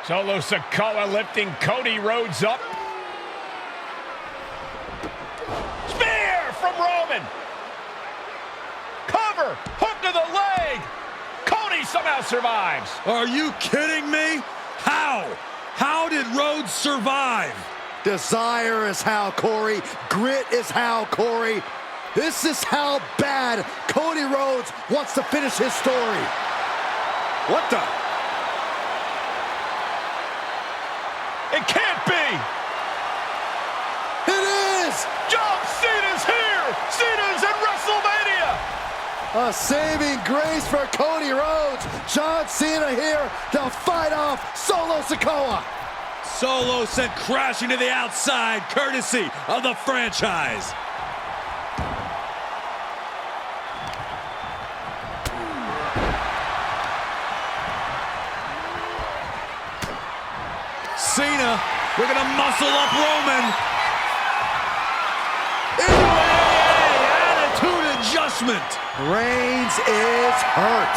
Solo Sikoa lifting Cody Rhodes up. Spear from Roman. Cover, hook to the leg. Cody somehow survives. Are you kidding me? How? How did Rhodes survive? Desire is how, Corey. Grit is how, Corey. This is how bad Cody Rhodes wants to finish his story. What the? It can't be. It is! John Cena's here. Cena's in WrestleMania. A saving grace for Cody Rhodes. John Cena here to fight off Solo Sikoa. Solo sent crashing to the outside, courtesy of the franchise. Cena, we're gonna muscle up Roman. Attitude adjustment. Reigns is hurt.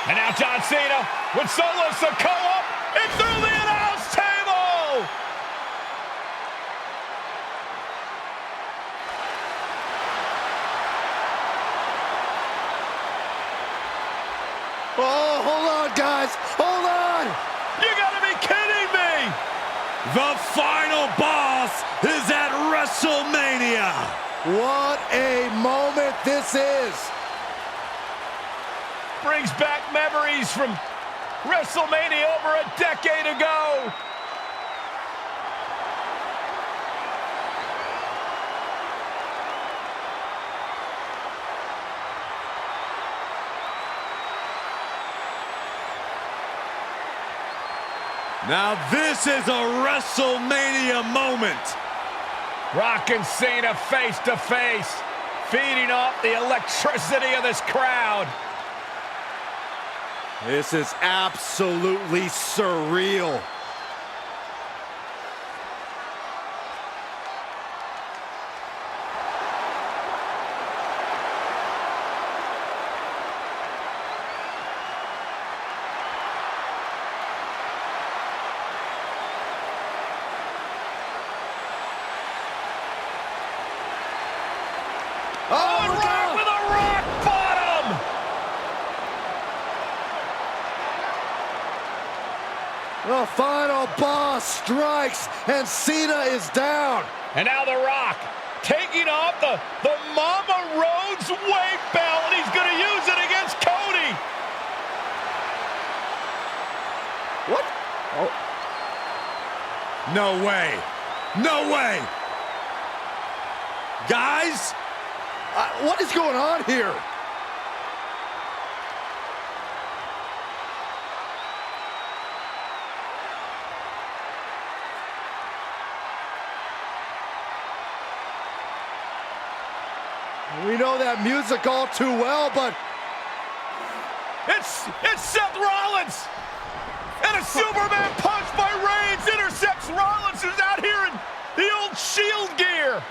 And now John Cena with Solo Sikoa and through the announce table. Oh, hold on, guys. Hold on. You gotta be kidding me. The final boss is at WrestleMania. What a moment this is. Brings back memories from WrestleMania over a decade ago. Now this is a WrestleMania moment. Rock and Cena face to face, feeding off the electricity of this crowd. This is absolutely surreal. Oh, Rock with a rock bottom! The final boss strikes, and Cena is down. And now The Rock taking off the Mama Rhodes weight belt, and he's going to use it against Cody. What? Oh. No way. No way. Guys, what is going on here? We know that music all too well, but It's Seth Rollins! And a Superman punch by Reigns intercepts Rollins, who's out here in the old Shield gear.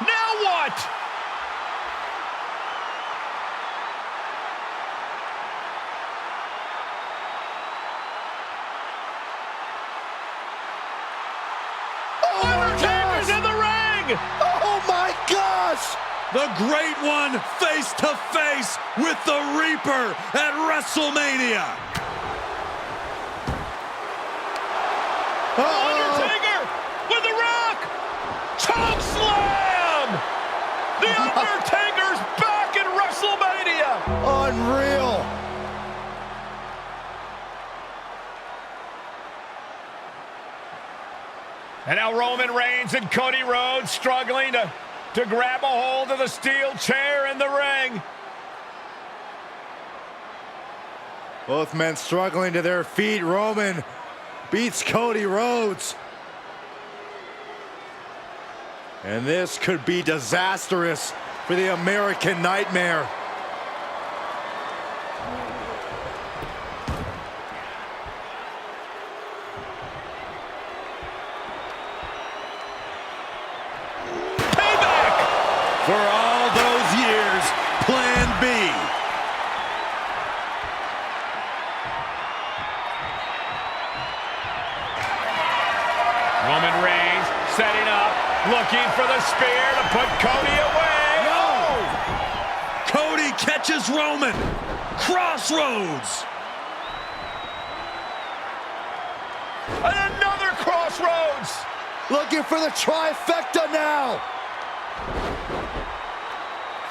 Now what? Undertaker's in the ring! oh my gosh! the great one face to face with the Reaper at WrestleMania. Undertaker with the Rock! Choke slam! The Undertaker's back in WrestleMania! Unreal! And now Roman Reigns and Cody Rhodes struggling to grab a hold of the steel chair in the ring. Both men struggling to their feet. Roman beats Cody Rhodes. And this could be disastrous for the American Nightmare. For all those years, Plan B. Roman Reigns setting up, looking for the spear to put Cody away. No! Cody catches Roman. Crossroads. And another crossroads. Looking for the trifecta now.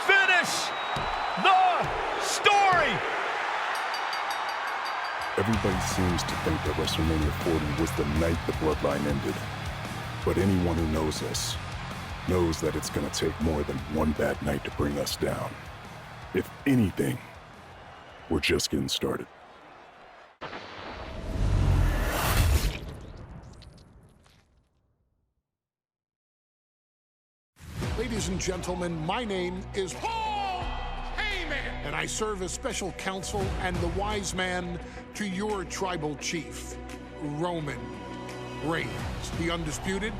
Finish the story. Everybody seems to think that WrestleMania 40 was the night the Bloodline ended. But anyone who knows us knows that it's going to take more than one bad night to bring us down. If anything, we're just getting started. Ladies and gentlemen, my name is Paul Heyman, and I serve as special counsel and the wise man to your tribal chief, Roman Reigns, the undisputed,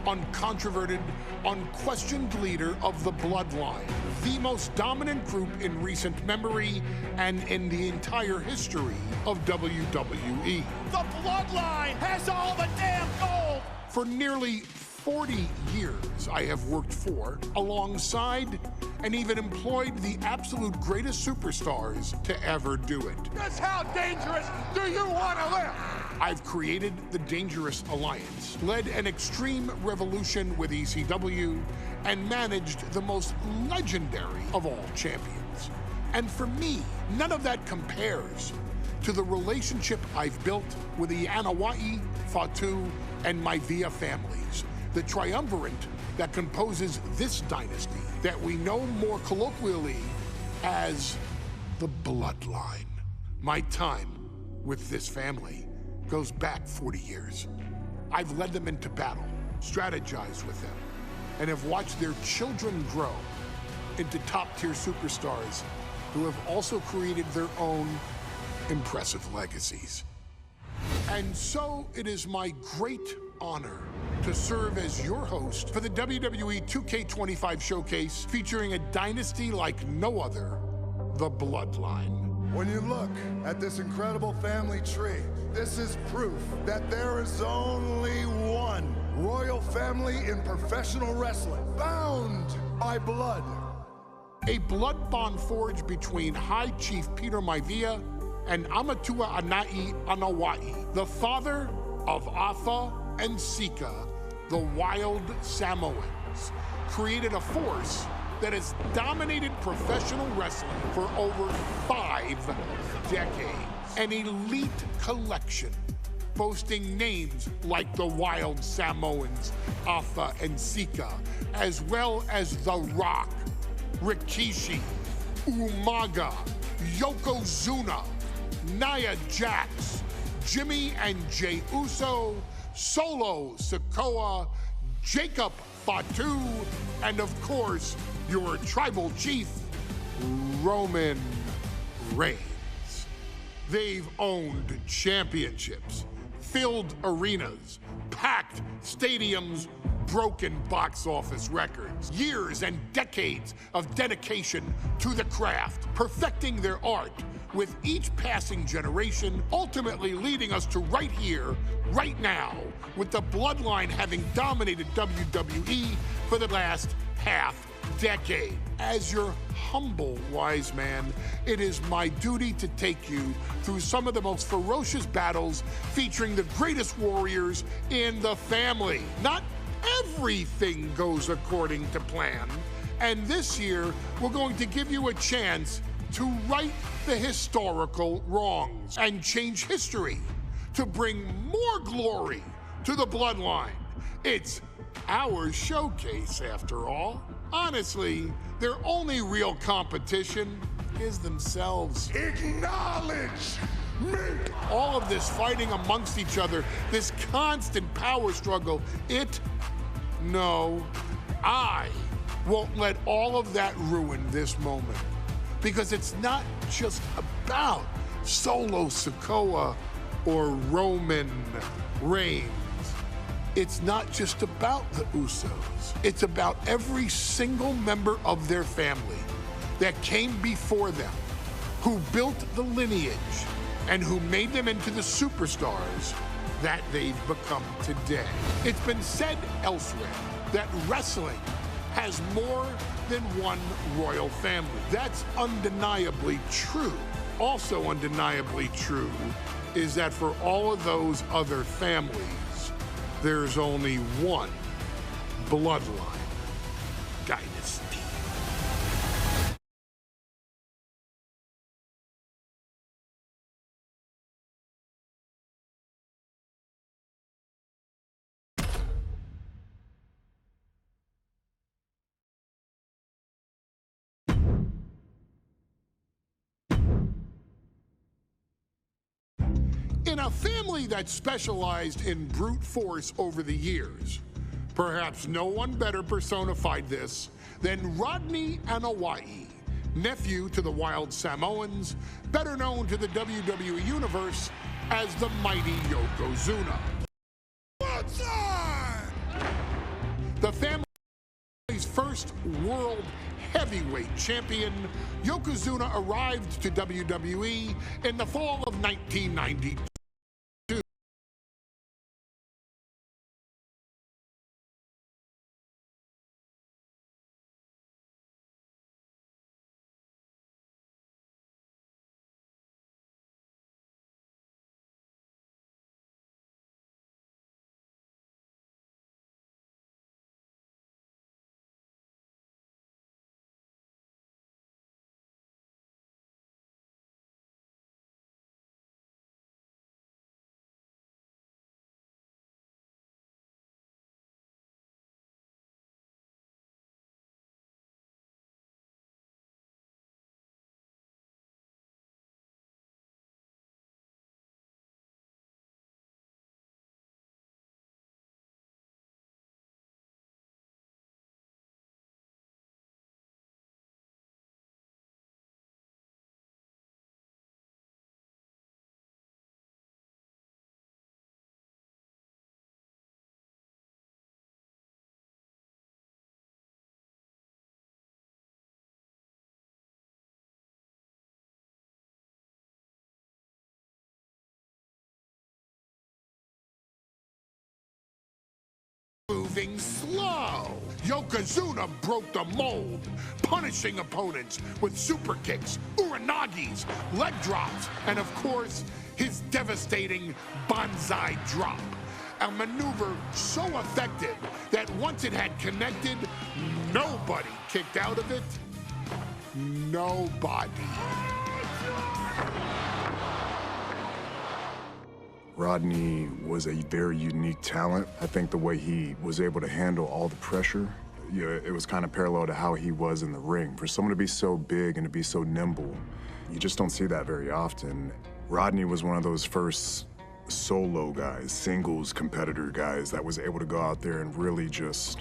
uncontroverted, unquestioned leader of the Bloodline, the most dominant group in recent memory and in the entire history of WWE. The Bloodline has all the damn gold. For nearly 40 years, I have worked for, alongside, and even employed the absolute greatest superstars to ever do it. Just how dangerous do you want to live? I've created the Dangerous Alliance, led an extreme revolution with ECW, and managed the most legendary of all champions. And for me, none of that compares to the relationship I've built with the Anoa'i, Fatu, and Maivia families, the triumvirate that composes this dynasty that we know more colloquially as the Bloodline. My time with this family goes back 40 years. I've led them into battle, strategized with them, and have watched their children grow into top-tier superstars who have also created their own impressive legacies. And so it is my great honor to serve as your host for the WWE 2K25 showcase featuring a dynasty like no other, the Bloodline. When you look at this incredible family tree, this is proof that there is only one royal family in professional wrestling, bound by blood. A blood bond forged between High Chief Peter Maivia and Amatua Anai Anawai, the father of Afa and Sika, the wild Samoans, created a force that has dominated professional wrestling for over 5 decades. An elite collection boasting names like the Wild Samoans, Afa and Sika, as well as The Rock, Rikishi, Umaga, Yokozuna, Nia Jax, Jimmy and Jey Uso, Solo Sikoa, Jacob Fatu, and of course, your tribal chief, Roman Reigns. They've owned championships, filled arenas, packed stadiums, broken box office records, years and decades of dedication to the craft, perfecting their art with each passing generation, ultimately leading us to right here, right now, with the Bloodline having dominated WWE for the last half-decade. As your humble wise man, it is my duty to take you through some of the most ferocious battles featuring the greatest warriors in the family. Not everything goes according to plan, and this year we're going to give you a chance to right the historical wrongs and change history to bring more glory to the Bloodline. It's our showcase, after all. Honestly, their only real competition is themselves. Acknowledge me! All of this fighting amongst each other, this constant power struggle, no, I won't let all of that ruin this moment. Because it's not just about Solo Sikoa or Roman Reigns. It's not just about the Usos. It's about every single member of their family that came before them, who built the lineage and who made them into the superstars that they've become today. It's been said elsewhere that wrestling has more than one royal family. That's undeniably true. Also undeniably true is that for all of those other families, there's only one Bloodline Dynasty. In a family that specialized in brute force over the years, perhaps no one better personified this than Rodney Anawai, nephew to the Wild Samoans, better known to the WWE Universe as the mighty Yokozuna. What's on? The family's first world heavyweight champion, Yokozuna arrived to WWE in the fall of 1992. moving slow. Yokozuna broke the mold, punishing opponents with super kicks, uranagis, leg drops, and of course, his devastating banzai drop. A maneuver so effective that once it had connected, nobody kicked out of it. Nobody. Rodney was a very unique talent. I think the way he was able to handle all the pressure, it was kind of parallel to how he was in the ring. For someone to be so big and to be so nimble, you just don't see that very often. Rodney was one of those first solo guys, singles competitor guys that was able to go out there and really just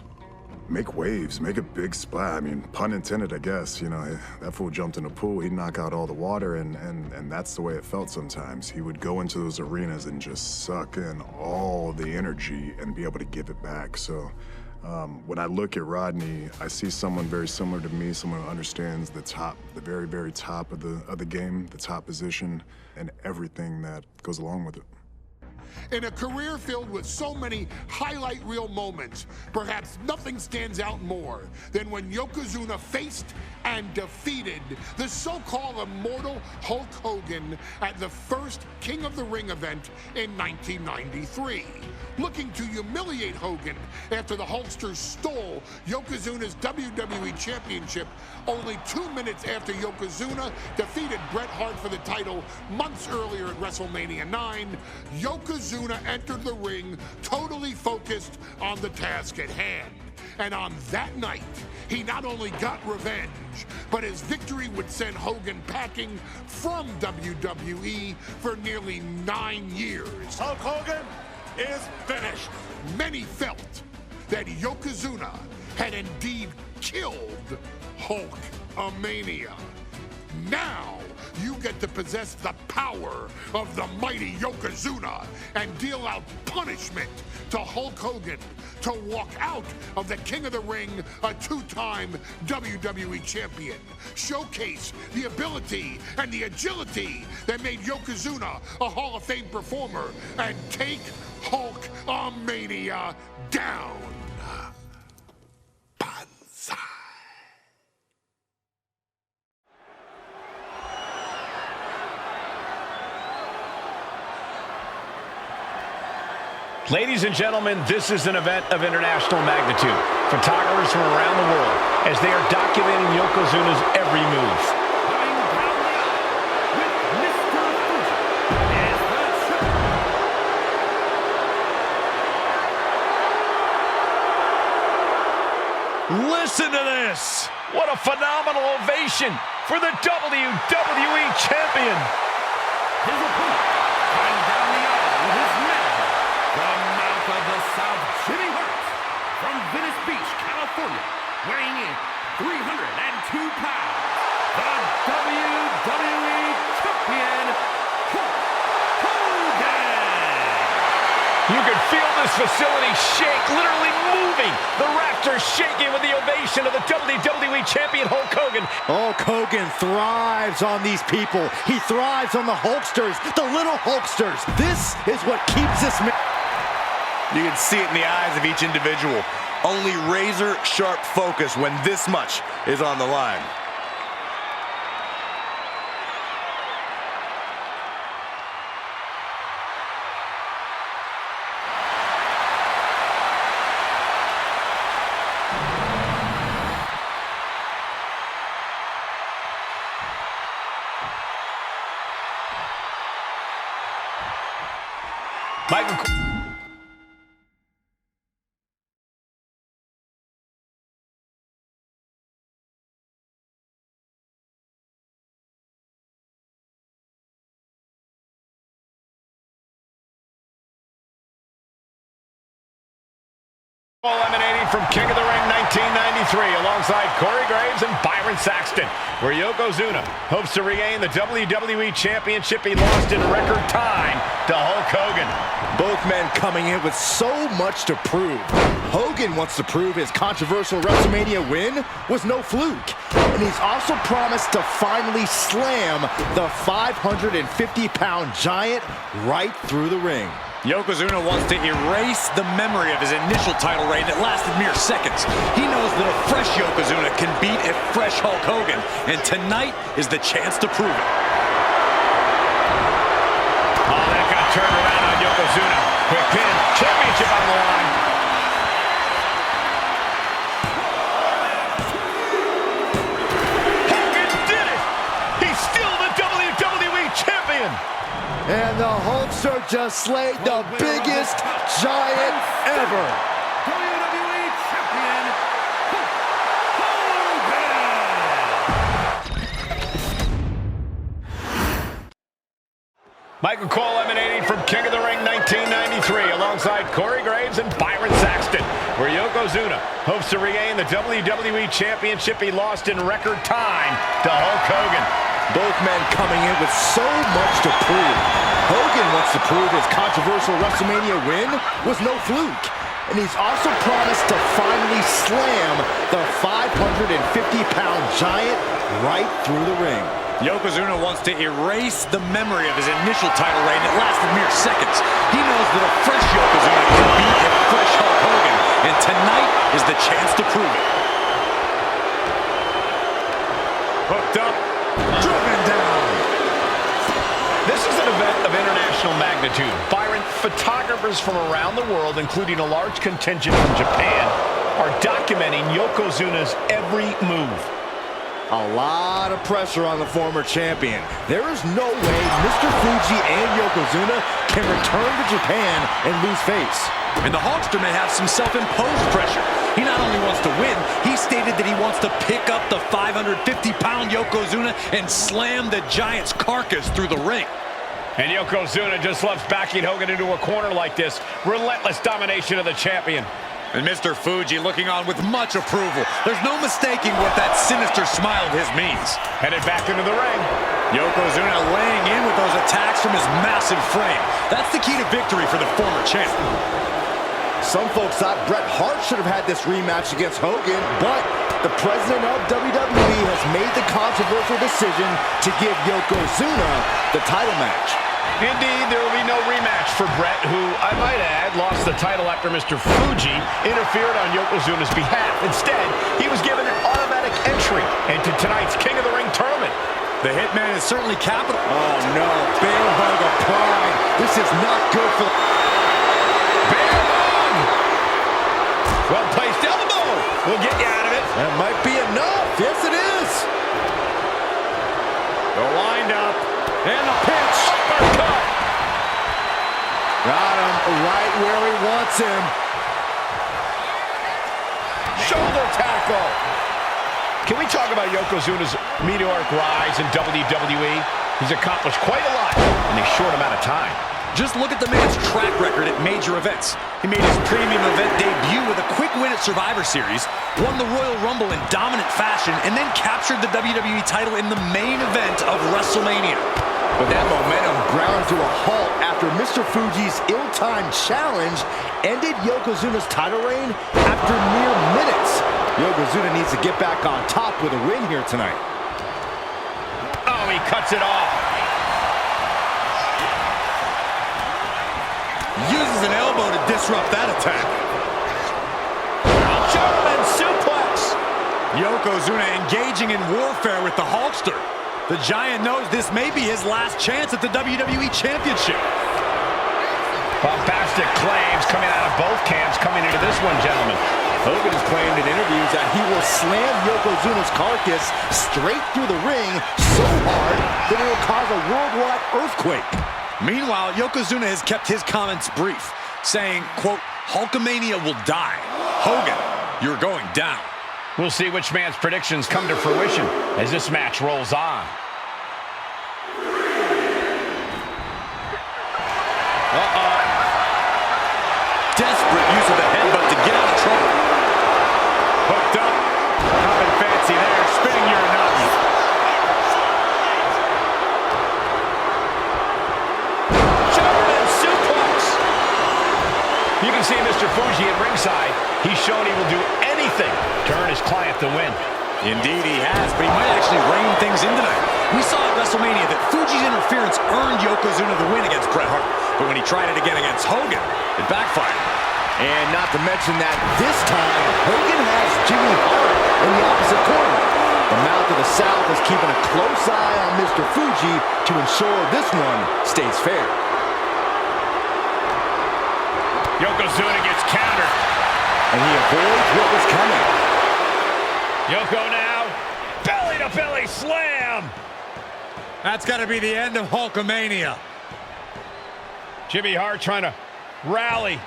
make waves, make a big splash. I mean, pun intended, I guess. You know, that fool jumped in the pool, he'd knock out all the water, and that's the way it felt sometimes. He would go into those arenas and just suck in all the energy and be able to give it back. So when I look at Rodney, I see someone very similar to me, someone who understands the top, the very, very top of the game, the top position, and everything that goes along with it. In a career filled with so many highlight reel moments, perhaps nothing stands out more than when Yokozuna faced and defeated the so-called immortal Hulk Hogan at the first King of the Ring event in 1993. Looking to humiliate Hogan after the Hulkster stole Yokozuna's WWE Championship only 2 minutes after Yokozuna defeated Bret Hart for the title months earlier at WrestleMania 9, Yokozuna entered the ring totally focused on the task at hand. And on that night, he not only got revenge, but his victory would send Hogan packing from WWE for nearly 9 years. Hulk Hogan is finished. Many felt that Yokozuna had indeed killed Hulkamania. Now, you get to possess the power of the mighty Yokozuna and deal out punishment to Hulk Hogan to walk out of the King of the Ring, a 2-time WWE champion. Showcase the ability and the agility that made Yokozuna a Hall of Fame performer and take Hulkamania down. Banzai. Ladies and gentlemen, this is an event of international magnitude. Photographers from around the world as they are documenting Yokozuna's every move. Coming down the aisle with Mr. Fuji is the champion. Listen to this. What a phenomenal ovation for the WWE Champion. His opponent coming down the aisle with his manager. From mouth of the South, Jimmy Hart. From Venice Beach, California, weighing in 302 pounds, the WWE Champion, Hulk Hogan. You can feel this facility shake, literally moving. The rafters shaking with the ovation of the WWE Champion, Hulk Hogan. Hulk Hogan thrives on these people. He thrives on the Hulksters, the little Hulksters. This is what keeps this man. You can see it in the eyes of each individual. Only razor-sharp focus when this much is on the line. Michael. Eliminating from King of the Ring 1993 alongside Corey Graves and Byron Saxton, where Yokozuna hopes to regain the WWE Championship he lost in record time to Hulk Hogan. Both men coming in with so much to prove. Hogan wants to prove his controversial WrestleMania win was no fluke. And he's also promised to finally slam the 550-pound giant right through the ring. Yokozuna wants to erase the memory of his initial title reign that lasted mere seconds. He knows that a fresh Yokozuna can beat a fresh Hulk Hogan, and tonight is the chance to prove it. Oh, that got turned around on Yokozuna. Quick pin, championship on the line. Hogan did it! He's still the WWE Champion! And the Hulkster just slayed the biggest giant ever. WWE Champion, Michael Cole emanating from King of the Ring 1993 alongside Corey Graves and Byron Saxton, where Yokozuna hopes to regain the WWE Championship he lost in record time to Hulk Hogan. Both men coming in with so much to prove. Hogan wants to prove his controversial WrestleMania win was no fluke. And he's also promised to finally slam the 550-pound giant right through the ring. Yokozuna wants to erase the memory of his initial title reign that lasted mere seconds. He knows that a fresh Yokozuna can beat a fresh Hulk Hogan, and tonight is the chance to prove it. Hooked up, driven down. This is an event of international magnitude. Byron, photographers from around the world, including a large contingent from Japan, are documenting Yokozuna's every move. A lot of pressure on the former champion. There is no way Mr. Fuji and Yokozuna can return to Japan and lose face. And the Hulkster may have some self-imposed pressure. He not only wants to win, he stated that he wants to pick up the 550-pound Yokozuna and slam the giant's carcass through the ring. And Yokozuna just loves backing Hogan into a corner like this. Relentless domination of the champion. And Mr. Fuji looking on with much approval. There's no mistaking what that sinister smile of his means. Headed back into the ring. Yokozuna laying in with those attacks from his massive frame. That's the key to victory for the former champ. Some folks thought Bret Hart should have had this rematch against Hogan, but the president of WWE has made the controversial decision to give Yokozuna the title match. Indeed, there will be no rematch for Bret, who, I might add, lost the title after Mr. Fuji interfered on Yokozuna's behalf. Instead, he was given an automatic entry into tonight's King of the Ring tournament. The Hitman is certainly capital. Oh no, bear hug of pride. This is not good for the... Bear hug! Well-placed elbow will get you out of it. That might be enough. Yes, it is. The wind-up and the pinch. Uppercut. Got him right where he wants him. Shoulder tackle. Can we talk about Yokozuna's meteoric rise in WWE? He's accomplished quite a lot in a short amount of time. Just look at the man's track record at major events. He made his premium event debut with a quick win at Survivor Series, won the Royal Rumble in dominant fashion, and then captured the WWE title in the main event of WrestleMania. But that momentum ground to a halt after Mr. Fuji's ill-timed challenge ended Yokozuna's title reign after mere minutes. Yokozuna needs to get back on top with a win here tonight. Oh, he cuts it off. Uses an elbow to disrupt that attack. German suplex. Yokozuna engaging in warfare with the Hulkster. The Giant knows this may be his last chance at the WWE Championship. Bombastic claims coming out of both camps coming into this one, gentlemen. Hogan has claimed in interviews that he will slam Yokozuna's carcass straight through the ring so hard that it will cause a worldwide earthquake. Meanwhile, Yokozuna has kept his comments brief, saying, quote, Hulkamania will die. Hogan, you're going down. We'll see which man's predictions come to fruition as this match rolls on. Desperate use of the headbutt to get out of trouble. Hooked up. Nothing fancy there. Spinning Uranagi. German suplex. You can see Mr. Fuji at ringside. He's shown he will do anything to earn his client the win. Indeed he has, but he might actually rein things in tonight. We saw at WrestleMania that Fuji's in interference earned Yokozuna the win against Bret Hart. But when he tried it again against Hogan, it backfired. And not to mention that this time, Hogan has Jimmy Hart in the opposite corner. The Mouth of the South is keeping a close eye on Mr. Fuji to ensure this one stays fair. Yokozuna gets countered. And he avoids what was coming. Yoko now. Belly-to-belly slam. That's got to be the end of Hulkamania. Jimmy Hart trying to rally.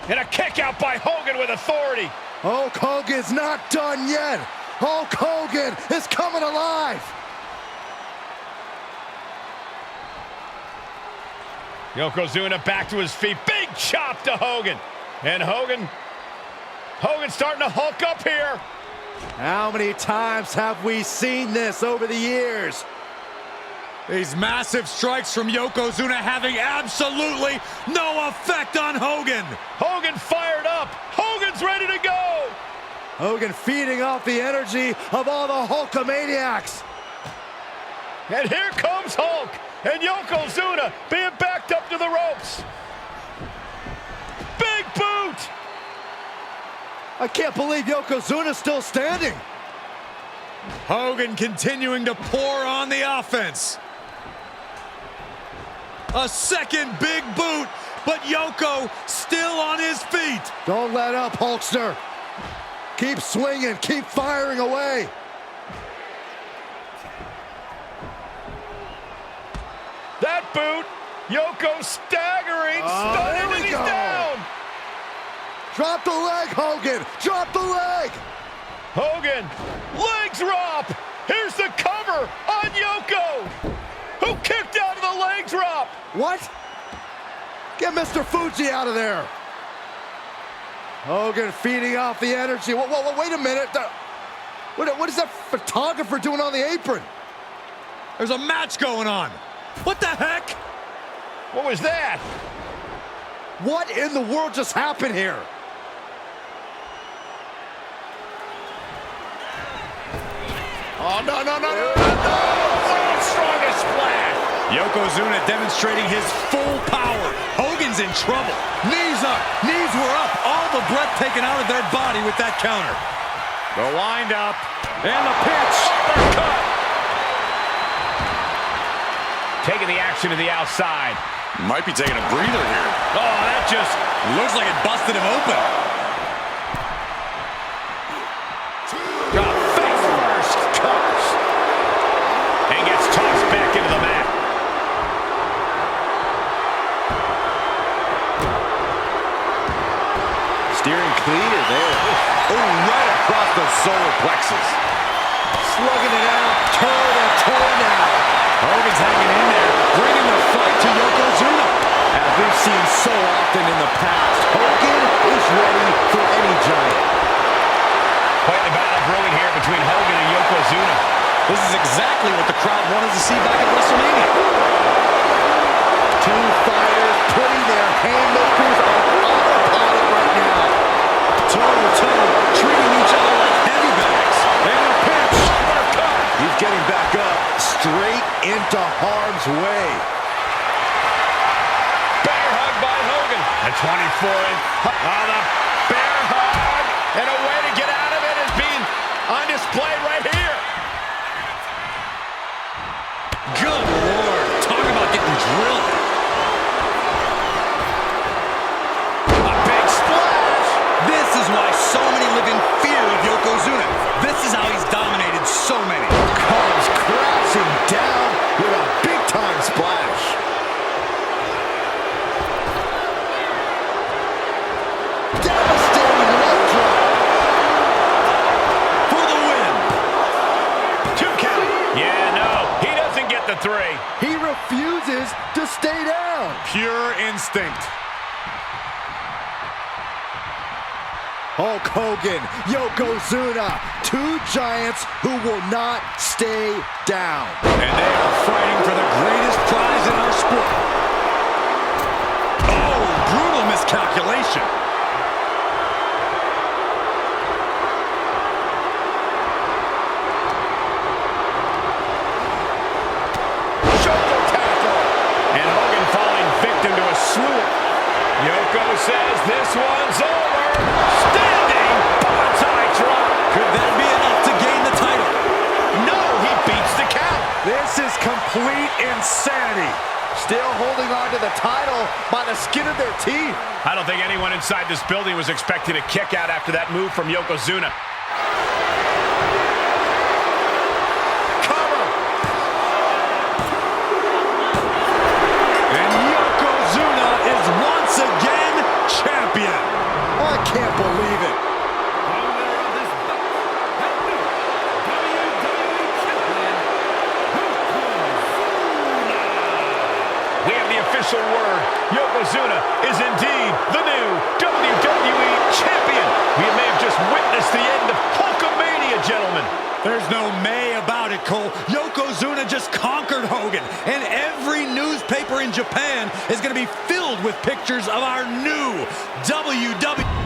And a kick out by Hogan with authority. Hulk Hogan's not done yet. Hulk Hogan is coming alive. Yokozuna back to his feet. Big chop to Hogan. And Hogan's starting to hulk up here. How many times have we seen this over the years? These massive strikes from Yokozuna having absolutely no effect on Hogan. Hogan fired up. Hogan's ready to go. Hogan feeding off the energy of all the Hulkamaniacs. And here comes Hulk. And Yokozuna being backed up to the ropes. Big boot. I can't believe Yokozuna's still standing. Hogan continuing to pour on the offense. A second big boot, but Yoko still on his feet. Don't let up, Hulkster. Keep swinging, keep firing away. That boot, Yoko staggering, stunning, and he's down. Drop the leg, Hogan. Drop the leg. Hogan, leg drop. Here's the cover on Yoko, who kicked out of the leg drop. What? Get Mr. Fuji out of there. Hogan feeding off the energy. Whoa, wait a minute. What is that photographer doing on the apron? There's a match going on. What the heck? What was that? What in the world just happened here? Oh, no. World's strongest splash. Yokozuna demonstrating his full power. Hogan's in trouble. Knees up. Knees were up. All the breath taken out of their body with that counter. The wind up. And the pitch. Uppercut. Taking the action to the outside. Might be taking a breather here. Oh, that just Looks like it busted him open. face first. Covers. And gets tossed back into the mat. Steering clear there. Oh, right across the solar plexus. Slugging it out, toe to toe now. Hogan's hanging in there, bringing the fight to Yokozuna. As we've seen so often in the past, Hogan is ready for any giant. Quite the battle brewing here between Hogan and Yokozuna. This is exactly what the crowd wanted to see back at WrestleMania. Two fighters putting their haymakers on autopilot right now. Toe-to-toe, treating each other like heavy bags. And a pitch. He's getting back up, straight into harm's way. Bear hug by Hogan. A 24-inch. Oh, the bear hug. And a way to get out of it is being on display right here. Good Lord. Talk about getting drilled. A big splash. This is why so many live in fear of Yokozuna. This is how he's dominated so many. Comes crashing down with a big-time splash. Devastating leg drop. For the win. 2 count. Yeah, no. He doesn't get the 3. He refuses to stay down. Pure instinct. Hulk Hogan, Yokozuna, two giants who will not stay down. And they are fighting for the greatest prize in our sport. Oh, brutal miscalculation. Shoulder a slew. Yoko says this one's over. Standing bonsai drop. Could that be enough to gain the title? No, he beats the count. This is complete insanity. Still holding on to the title by the skin of their teeth. I don't think anyone inside this building was expecting a kick out after that move from Yokozuna. Cover. And Yokozuna is once again champion. I can't believe it. We have the official word. Yokozuna is indeed the new WWE Champion. We may have just witnessed the end of Hulkamania, gentlemen. There's no may about it, Cole. Yokozuna just conquered Hogan, and every newspaper in Japan is going to be filled with pictures of our new WWE